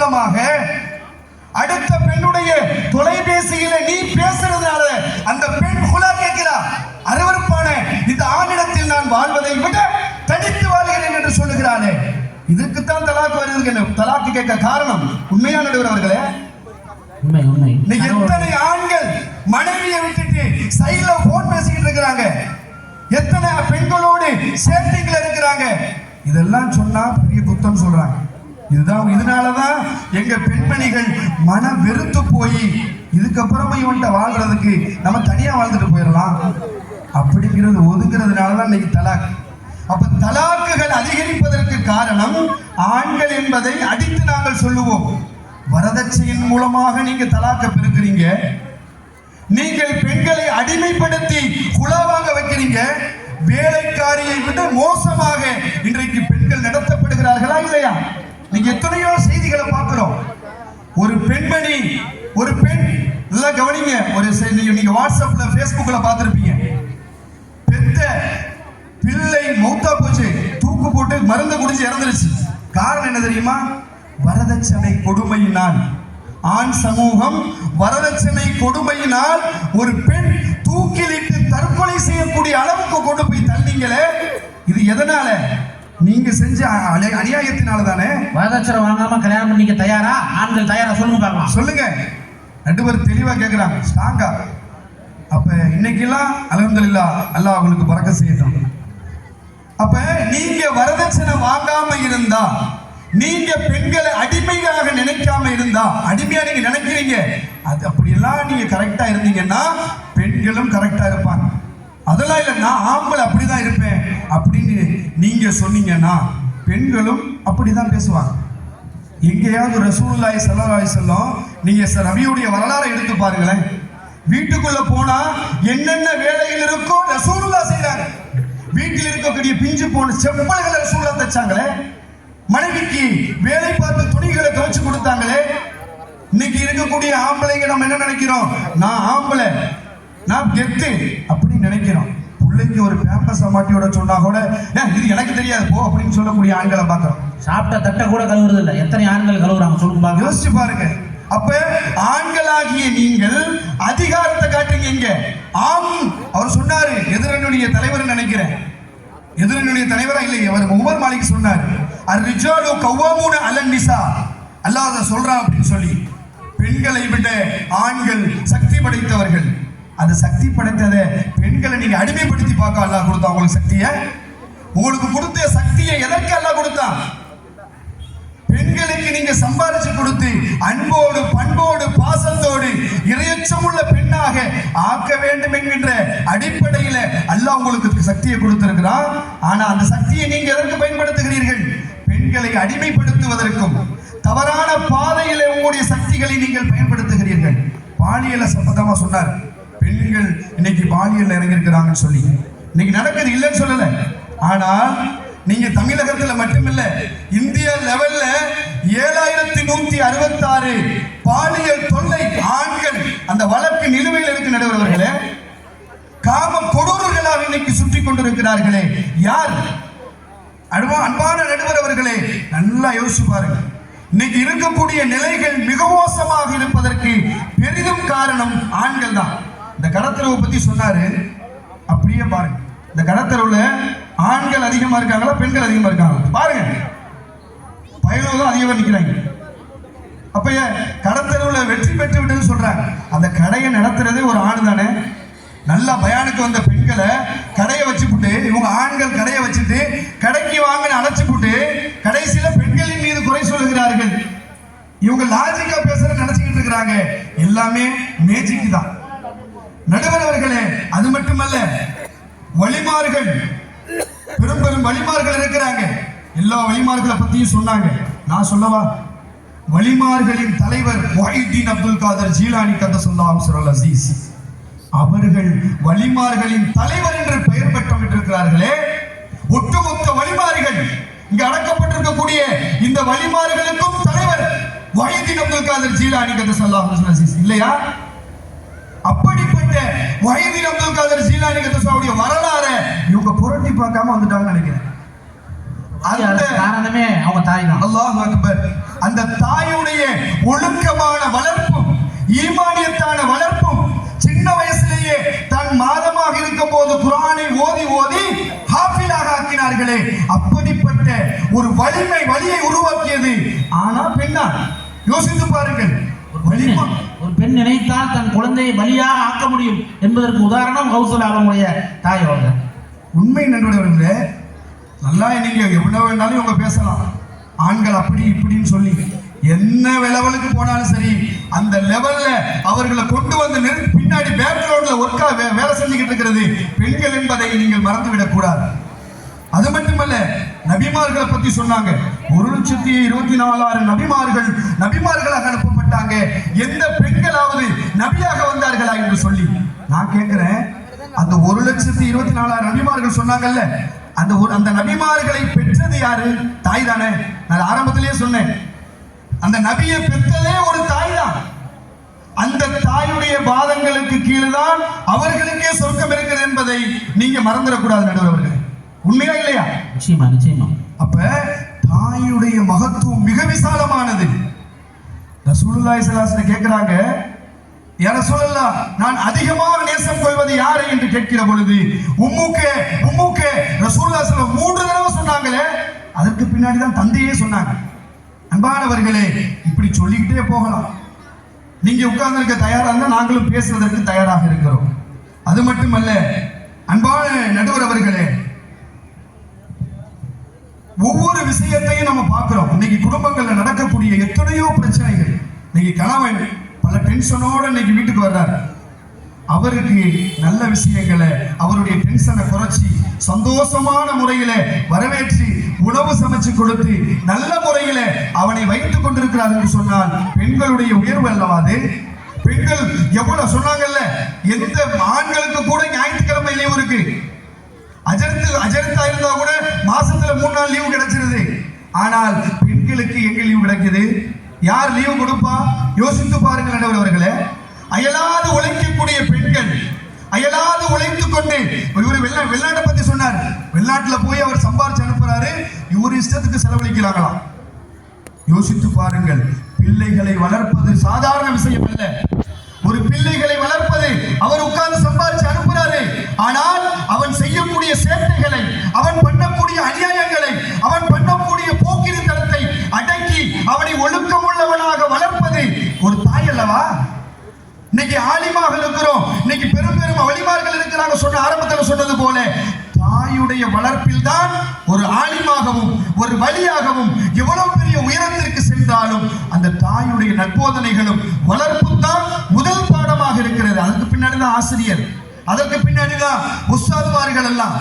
மூலமாக அடுத்த பெண்ணுடைய தொலைபேசியில நீ பேசுறதுனால அந்த பெண் குலா கேட்கிறா, அருவருப்பான இந்த ஆணிடத்தில் நான் வாழ்வதை விட தனித்து வாழ்கிறேன் என்று சொல்லுகிறானே, இதுக்குத்தான் தலாக்கு வருகிறது. தலாக்கு கேட்க காரணம் உண்மையான நடுவர் அவர்களே, எத்தனை ஆண்கள் மனைவியை விட்டுட்டு சைடுல போன் பேசிக்கிட்டு இருக்கிறாங்க, எத்தனை பெண்களோடு சேட்டிங்ல இருக்கிறாங்க. இதெல்லாம் சொன்னா பெரிய குத்தம் சொல்றாங்க. இதனாலதான் எங்க பெண்மணிகள் மன வெறுத்து போய் இதுக்கப்புறமா இவன்ட்ட வாழ்றதுக்கு நம்ம தனியா வாழ்ந்துட்டு போயிடலாம் அப்படிங்கிறது ஒதுங்கிறதுனாலதான் இன்னைக்கு தலாக். அப்ப தலாக்குகள் அதிகரிப்பதற்கு காரணம் ஆண்கள் என்பதை அடித்து நாங்கள் சொல்லுவோம். வரதட்சணையின் மூலமாக நீங்க தலாக்க பெறுகிறீங்க, நீங்கள் பெண்களை அடிமைப்படுத்தி குலாவாங்க வைக்கிறீங்க. வேலைக்காரியை விட மோசமாக இன்றைக்கு பெண்கள் நடத்தப்படுகிறார்களா இல்லையா? நீங்க எத்தனையோ செய்திகளை பார்க்கிறோம். ஒரு பெண்மணி, ஒரு பெண், நல்லா கவனிங்க, ஒரு நீங்க வாட்ஸ்அப்ல பேஸ்புக்ல பார்த்திருப்பீங்க, பெத்த பிள்ளை மௌத்தா போச்சு, தூக்கு போட்டு மருந்து குடிச்சு இறந்துருச்சு. காரணம் என்ன தெரியுமா? வரதட்சணை கொடுமையினால். ஆண் சமூகம் வரதட்சணை கொடுமையினால் ஒரு பெண் தூக்கிலிட்டு தற்கொலை செய்யக்கூடிய அளவுக்கு கொண்டு போய் தள்ளீங்களே, இது எதனால? நீங்க செஞ்ச அநியாயத்தினால தானே. வரதட்சணை வாங்காம கல்யாணம் பண்ணிக்க தயாரா? ஆண்கள் தயாரா? சொல்லுங்க பார்க்கலாம். சொல்லுங்க. ரெண்டு பேரும் தெளிவா கேட்கிறாங்க, ஸ்ட்ராங்கா. அப்ப இன்னைக்கெல்லாம் அல்ஹம்துலில்லாஹ், அல்லாஹ் உங்களுக்கு பரக்கத் செய்யட்டும். அப்ப நீங்க வரதட்சணை வாங்காம இருந்தா, நீங்க பெண்களை அடிமையாக நினைக்காம இருந்தா, அடிமையா நீங்க நினைக்கிறீங்க, அது அப்படியெல்லாம் நீங்க கரெக்டா இருந்தீங்கன்னா பெண்களும் கரெக்டா இருப்பாங்க. அதெல்லாம் இல்லை, நான் ஆம்பளை அப்படிதான் இருப்பேன் அப்படின்னு நீங்க சொன்னீங்கன்னா பெண்களும் அப்படிதான் பேசுவாங்க. எங்கேயாவது ரசூலுல்லாஹி ஸல்லல்லாஹு அலைஹி வஸல்லம், நீங்க நபியுடைய வரலாறை எடுத்து பாருங்களேன். வீட்டுக்குள்ள போனா என்னென்ன வேலைகள் இருக்கோ ரசூலுல்லாஹ் செய்றாங்க. வீட்டில் இருக்கக்கூடிய பிஞ்சு போன செப்பல்களை ரசூலுல்லாஹ் தச்சாங்களே, மனைவிக்கு வேலை பார்த்து துணிகளை துவைச்சு கொடுத்தாங்களே. இன்னைக்கு இருக்கக்கூடிய ஆம்பளைங்க நம்ம என்ன நினைக்கிறோம்? நான் ஆம்பளை, நான் கெத்து அப்படின்னு நினைக்கிறோம். பிள்ளைக்கு ஒரு பேம்பஸ் மாட்டியோட சொன்னா கூட இது எனக்கு தெரியாது போ அப்படின்னு சொல்லக்கூடிய ஆண்களை பார்க்கிறோம். சாப்பிட்ட தட்டை கூட கழுவுறது இல்லை. எத்தனை ஆண்கள் கழுவுறாங்க சொல்லுங்க, யோசிச்சு பாருங்க. அப்ப ஆண்களாகிய நீங்கள் அதிகாரத்தை காட்டுறீங்க. இங்க ஆம் அவர் சொன்னாரு, எதிரனுடைய தலைவர் நினைக்கிறேன், எதிரனுடைய தலைவரா இல்லை, அவர் உமர் மாலிக் சொன்னார், அர்ரிஜாலு கவ்வாமூன அலன் நிசா, அல்லாஹ் சொல்றான் அப்படின்னு சொல்லி. பெண்களை விட ஆண்கள் சக்தி படைத்தவர்கள். அந்த சக்தி படைத்ததை பெண்களை நீங்க அடிமைப்படுத்தி பார்க்க அல்லாஹ் கொடுத்தா உங்களுக்கு சக்தியை. உங்களுக்கு கொடுத்த சக்தியை எதற்கு அல்லாஹ் கொடுத்தான்? பெண்களுக்கு நீங்க சம்பாதிச்சு கொடுத்து அன்போடு பண்போடு பாசத்தோடு இறையச்சமுள்ள பெண்ணாக ஆக்க வேண்டும் என்கின்ற அடிப்படையில் அல்லாஹ் உங்களுக்கு சக்தியை கொடுத்திருக்கிறான். ஆனா அந்த சக்தியை நீங்க எதற்கு பயன்படுத்துகிறீர்கள்? பெண்களை அடிமைப்படுத்துவதற்கும் தவறான பாதையில உங்களுடைய சக்திகளை நீங்கள் பயன்படுத்துகிறீர்கள். பாலியல சம்பந்தமா சொன்னார், பெண்கள் இன்னைக்கு பாலியல் இறங்கியிருக்கிறாங்கன்னு சொல்லி. இன்னைக்கு நடக்குது, இல்லைன்னு சொல்லல. ஆனால் நீங்க தமிழகத்துல மட்டுமில்ல, இந்திய லெவல்ல 7166 பாலியல் தொல்லை ஆண்கள் அந்த வழக்கு நிலுவையில் இருக்கு. நடுவர்களே, காம கொடூரர்களாக இன்னைக்கு சுற்றி கொண்டிருக்கிறார்களே யார்? அன்பான நடுவர் அவர்களே, நல்லா யோசிச்சு பாருங்க. இன்னைக்கு இருக்கக்கூடிய நிலைகள் மிக மோசமாக இருப்பதற்கு பெரிதும் காரணம் ஆண்கள் தான். இந்த கடத்தரவை பத்தி சொன்னாரு, அப்படியே பாருங்க. இந்த கடத்தரவுல ஆண்கள் அதிகமா இருக்காங்களா பெண்கள் அதிகமா இருக்காங்களா பாருங்க. பயணம் அதிகமா நிக்கிறாங்க. அப்ப கடத்தரவுல வெற்றி பெற்று விட்டு சொல்றாங்க. அந்த கடையை நடத்துறதே ஒரு ஆண் தானே. நல்லா பயானுக்கு வந்த பெண்களை கடையை வச்சுப்புட்டு, இவங்க ஆண்கள் கடையை வச்சுட்டு கடைக்கு வாங்கன்னு அழைச்சுப்புட்டு கடைசியில பெண்களின் மீது குறை சொல்லுகிறார்கள். இவங்க லாஜிக்கா பேசுற நினைச்சுக்கிட்டு இருக்கிறாங்க. எல்லாமே மேஜிக் தான். நடுவர்களே, அது மட்டுமல்ல, வழிமார்கள், பெரும் பெரும் வழிமார்கள் இருக்கிறாங்க. எல்லா வழிமார்களை பத்தியும் சொன்னாங்க. நான் சொல்லவா? வழிமார்களின் தலைவர் முஹைதீன் அப்துல் காதர் ஜீலானி கத்தஸல்லாஹு சிரல் அஸீஸ் அவர்கள் வழிமார்களின் தலைவர் என்று பெயர் பெற்றிருக்கிறார்களே. ஒட்டுமொத்த வழிமார்கள் இங்கு அடக்கப்பட்டிருக்கக்கூடிய இந்த வழிமார்களுக்கும் தலைவர் முஹைதீன் அப்துல் காதர் ஜீலானி கத்தஸல்லாஹு சிரல் அஸீஸ் இல்லையா? அப்படிப்பட்ட முஹைதீன் அப்துல் காதர் ஜீலானி கத்தஸல்லாஹுடைய வரலாறை இவங்க புரட்டி பார்க்காம வந்துட்டாங்கன்னு நினைக்கிறேன். அந்த காரணமே அவங்க தாய் தான். அல்லாஹ் அக்பர். அந்த தாயுடைய ஒழுக்கமான வளர்ப்பும் ஈமானியத்தான வளர்ப்பும் சின்ன வயசிலேயே தன் மாதமாக இருக்கும் போது குர்ஆனை ஓதி ஓதி ஹாஃபிலாக ஆக்கினார்களே, அப்படிப்பட்ட ஒரு வலியை உருவாக்கியது. ஆனா பெண்ணா? யோசித்து பாருங்கள். ஒரு பெண் நினைத்தால் தன் குழந்தையை வலியாக ஆக்க முடியும் என்பதற்கு உதாரணம் கௌசல் ஆலமுடைய தாய் அவங்க. உண்மை நண்பர்களே, நல்லா நீங்க எவ்வளவு வேணாலும் இவங்க பேசலாம், ஆண்கள் அப்படி இப்படின்னு சொல்லி என்ன லெவலுக்கு போனாலும் சரி, அந்த லெவல்ல அவர்களை கொண்டு வந்து பின்னாடி பேக்ரவுண்ட்ல ஒர்க்கா வேலை செஞ்சுக்கிட்டு இருக்கிறது பெண்கள் என்பதை நீங்கள் மறந்துவிடக் கூடாது. அது மட்டுமல்ல, நபிமார்களை பத்தி சொன்னாங்க. 1,24,000 நபிமார்களாக அனுப்பப்பட்டாங்க. எந்த பெண்களாவது நபியாக வந்தார்களா என்று சொல்லி நான் கேட்கிறேன். அந்த 1,24,000 நபிமார்கள் சொன்னாங்கல்ல, அந்த நபிமார்களை பெற்றது யாரு? தாய் தானே. நான் ஆரம்பத்திலேயே சொன்னேன், அந்த நபியை பெற்றதே ஒரு தாய் தான். அந்த தாயுடைய பாதங்களுக்கு கீழ்தான் அவர்களுக்கே சொர்க்கம் இருக்கிறது என்பதை நீங்க மறந்துடக்கூடாது நடுவர்களே. உண்மையா இல்லையா? நிச்சயமா நிச்சயமா. அப்ப தாயுடைய மகத்துவம் மிக விசாலமானது. ரசூலுல்லாஹி ஸல்லல்லாஹு அலைஹி வஸல்லம் கேட்கிறாங்க, யா ரசூலல்லாஹ், நான் அதிகமாக நேசம் கொள்வது யாரை என்று கேட்கிற பொழுது உம்முக்கே ரசூலுல்லாஹி ஸல்லல்லாஹு அலைஹி வஸல்லம் 3 தடவை சொன்னாங்களே, அதற்கு பின்னாடி தான் தந்தையே சொன்னாங்க. அன்பானவர்களே, இப்படி சொல்லிக்கிட்டே போகலாம். நீங்க உட்கார்ந்திருக்க தயாரா இருந்தா நாங்களும் பேசுவதற்கு தயாராக இருக்கிறோம். அது மட்டுமல்ல, அன்பான நடுவர் அவர்களே, ஒவ்வொரு விஷயத்தையும் நம்ம பார்க்கிறோம். இன்னைக்கு குடும்பங்கள்ல நடக்கக்கூடிய எத்தனையோ பிரச்சனைகள். இன்னைக்கு கணவன் பல டென்ஷனோட இன்னைக்கு வீட்டுக்கு வர்றாரு. அவருக்கு நல்ல விஷயங்களை, அவருடைய டென்ஷனை குறைச்சி சந்தோஷமான முறையில வரவேற்று உணவு சமைச்சு கொடுத்து நல்ல முறையில அவனை வைத்துக் கொண்டிருக்கிறார் என்று சொன்னால் பெண்களுடைய உயர்வு அல்லவா அது? பெண்கள் எவ்வளவு சொன்னாங்கல்ல, எந்த ஆண்களுக்கு கூட ஞாயிற்றுக்கிழமை லீவு இருக்கு. அஜர்த்தா இருந்தா கூட மாசத்துல 3 நாள் லீவு கிடைச்சிருது. ஆனால் பெண்களுக்கு எங்க லீவு கிடைக்குது? யார் லீவு கொடுப்பா? யோசித்து பாருங்கள் நடுவர்களே. அயலாது உழைக்கக்கூடிய பெண்கள், அயலாது உழைத்துக் கொண்டு, இவர் வெளிநாட்டை பத்தி சொன்னார். வெளிநாட்டுல போய் அவர் சம்பாரிச்சு அனுப்புறாரு, இவர் இஷ்டத்துக்கு செலவழிக்கிறாங்களாம். யோசித்து பாருங்கள். பிள்ளைகளை வளர்ப்பது சாதாரண விஷயம் அல்ல. ஒரு பிள்ளைகளை வளர்ப்பது, அவர் உட்கார்ந்து சம்பாரிச்சு அனுப்புறாரு. ஆனால் அவன் செய்யக்கூடிய சேட்டைகளை, அவன் பண்ணக்கூடிய அநியாயங்களை, அவன் பண்ணக்கூடிய போக்கிரித்தனத்தை அடக்கி அவனை ஒழுக்கமுள்ளவனாக வளர்ப்பது ஒரு தாய் அல்லவா? இன்னைக்கு ஆலிமாக இருக்கிறோம், இன்னைக்கு பெரும் வழிமார்கள் இருக்கிறாங்க. சொன்ன ஆரம்பத்தில் சொன்னது போல தாயுடைய வளர்ப்பில் தான் ஒரு ஆலிமாகவும் ஒரு வழியாகவும் எவ்வளவு பெரிய உயரத்திற்கு சென்றாலும் அந்த தாயுடைய நற்போதனைகளும் வளர்ப்பும் தான் முதல் பாடமாக இருக்கிறது. அதுக்கு பின்னாடி தான் ஆசிரியர், அதற்கு பின்னாடி தான் உஸ்தாதுமார்கள் எல்லாம்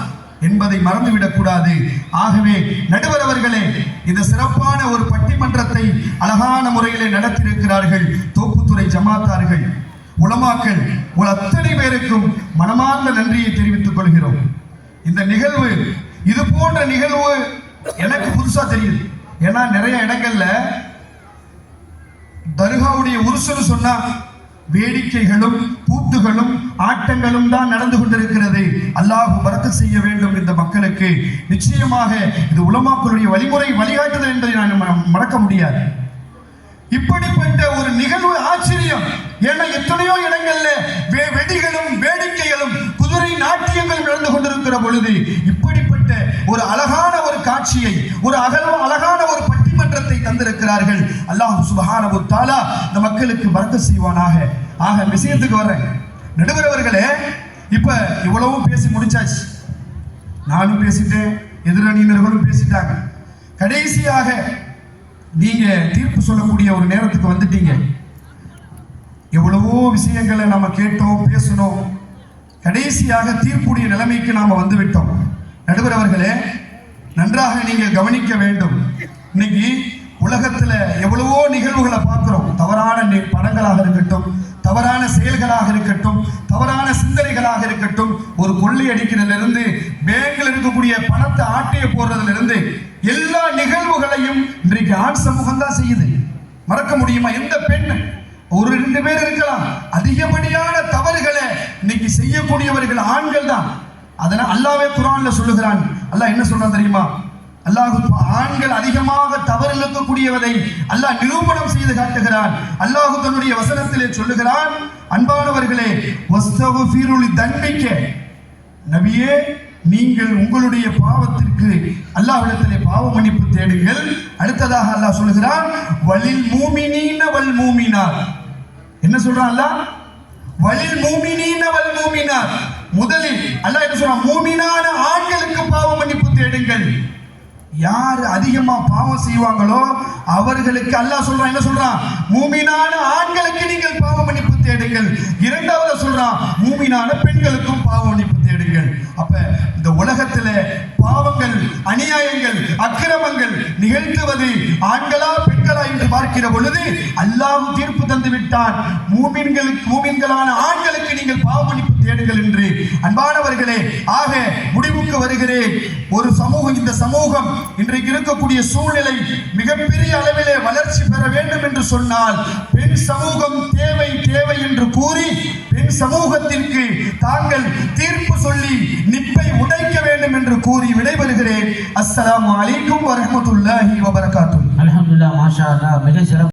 என்பதை மறந்துவிடக் கூடாது. ஆகவே நடுவர் அவர்களே, இந்த சிறப்பான ஒரு பட்டிமன்றத்தை அழகான முறையிலே நடத்தியிருக்கிறார்கள் தோப்புத்துறை ஜமாத்தார்கள், உலமாக்கள், அத்தனை பேருக்கும் மனமார்ந்த நன்றியை தெரிவித்துக் கொள்கிறோம். இந்த நிகழ்வு, இது போன்ற நிகழ்வு எனக்கு புதுசா தெரியுது. ஏன்னா நிறைய இடங்கள்ல தர்காவுடைய உருசுன்னு சொன்னா வேடிக்கைகளும் கூத்துகளும் ஆட்டங்களும் தான் நடந்து கொண்டிருக்கிறது. அல்லாஹ் பரக்கத் செய்ய வேண்டும் இந்த மக்களுக்கு. நிச்சயமாக இது உலமாக்களுடைய வழிமுறை வழிகாட்டுதல் என்பதை நான் மறக்க முடியாது. இப்படிப்பட்ட ஒரு நிகழ்வு ஆச்சரியம். ஏன்னா எத்தனையோ இடங்கள்ல வெடிகளும் வேடிக்கைகளும் குதிரை நாட்டியங்களும் நடந்து கொண்டிருக்கிற பொழுது இப்படிப்பட்ட ஒரு அழகான ஒரு காட்சியை, ஒரு அழகான ஒரு பட்டிமன்றத்தை தந்திருக்கிறார்கள். அல்லாஹ் சுப்ஹானஹு வ தஆலா இந்த மக்களுக்கு பரக்கத் செய்வானாக. ஆக விஷயத்துக்கு வர்றேன் நடுவர் அவர்களே. இப்ப இவ்வளவும் பேசி முடிச்சாச்சு. நானும் பேசிட்டேன், எதிரணியினர்களும் பேசிட்டாங்க. கடைசியாக நீங்க தீர்ப்பு சொல்லக்கூடிய ஒரு நேரத்துக்கு வந்துட்டீங்க. எவ்வளவோ விஷயங்களை நம்ம கேட்டோம், பேசணும். கடைசியாக தீர்ப்புடைய நிலைமைக்கு நாம வந்து விட்டோம். நடுவர் அவர்களே, நன்றாக நீங்கள் கவனிக்க வேண்டும். இன்னைக்கு உலகத்துல எவ்வளவோ நிகழ்வுகளை பார்க்கிறோம். தவறான படங்களாக இருக்கட்டும், தவறான செயல்களாக இருக்கட்டும், தவறான சிந்தனைகளாக இருக்கட்டும், ஒரு கொள்ளை அடிக்கிறதுல இருந்து பேங்கில் இருக்கக்கூடிய பணத்தை ஆட்டைய போடுறதுல இருந்து எல்லா நிகழ்வுகளையும் இன்றைக்கு ஆண் சமூகம் தான் செய்யுது. மறக்க முடியுமா? எந்த பெண், ஒரு 2 பேர் இருக்கலாம், அதிகப்படியான தவறுகளை இன்னைக்கு செய்யக்கூடியவர்கள் ஆண்கள் தான். அதனால அல்லாஹ்வே குர்ஆன்ல சொல்லுகிறான். அல்லாஹ் என்ன சொல்றான் தெரியுமா? அல்லாஹ் ஆண்கள் அதிகமாக தவறு இழக்கக்கூடியவதை அல்லாஹ் நிரூபணம் செய்து காட்டுகிறான். அல்லாஹ் தன்னுடைய வசனத்திலே சொல்லுகிறான், அன்பானவர்களே, வஸ்தகுஃபிரு லிதன்பிக, நபியே நீங்கள் உங்களுடைய பாவத்திற்கு அல்லாஹ்விடத்திலே பாவ மன்னிப்பு தேடுங்கள். அடுத்ததாக அல்லாஹ் சொல்லுகிறான், வலில் மூமினீன வல் மூமினாத். என்ன சொல்றான் அல்லாஹ்? வலில் மூமினீன வல் மூமினாத். முதலில் அல்லாஹ் என்ன சொல்றான்? மூமினான ஆண்களுக்கு பாவ மன்னிப்பு தேடுங்கள். யார் அதிகமா பாவம் செய்வாங்களோ அவர்களுக்கு அல்லாஹ் சொல்றான், என்ன சொல்றான்? மூமினான ஆண்களுக்கு நீங்கள் பாவ மன்னிப்பு தேடுங்கள். இரண்டாவது சொல்றான், மூமினான பெண்களுக்கும் பாவ மன்னிப்பு தேடுங்கள். அப்ப இந்த உலகத்துல பாவங்கள், அநியாயங்கள், அக்கிரமங்கள் நிகழ்த்துவது ஆண்களா பெண்களா என்று பார்க்கிற பொழுது அல்லாஹ் தீர்ப்பு தந்து விட்டான், மூமின்களான ஆண்களுக்கு நீங்கள் பாவ மன்னிப்பு தேடுங்கள் என்று. அன்பானவர்களே, ஆக முடிவுக்கு வருகிறேன். ஒரு சமூகம், இந்த சமூகம் இன்றைக்கு இருக்கக்கூடிய சூழ்நிலை மிகப்பெரிய அளவிலே வளர்ச்சி பெற வேண்டும் என்று சொன்னால் பெண் சமூகம் தேவை தேவை என்று கூறி பெண் சமூகத்திற்கு தாங்கள் தீர்ப்பு சொல்லி நிப்பை உடைக்க வேண்டும் என்று கூறி விடைபெறுகிறேன். அஸ்ஸலாமு அலைக்கும் வரஹ்மத்துல்லாஹி வபரகாத்துஹு. அல்ஹம்துலில்லாஹ், மாஷா அல்லாஹ், மிக சிறப்பு.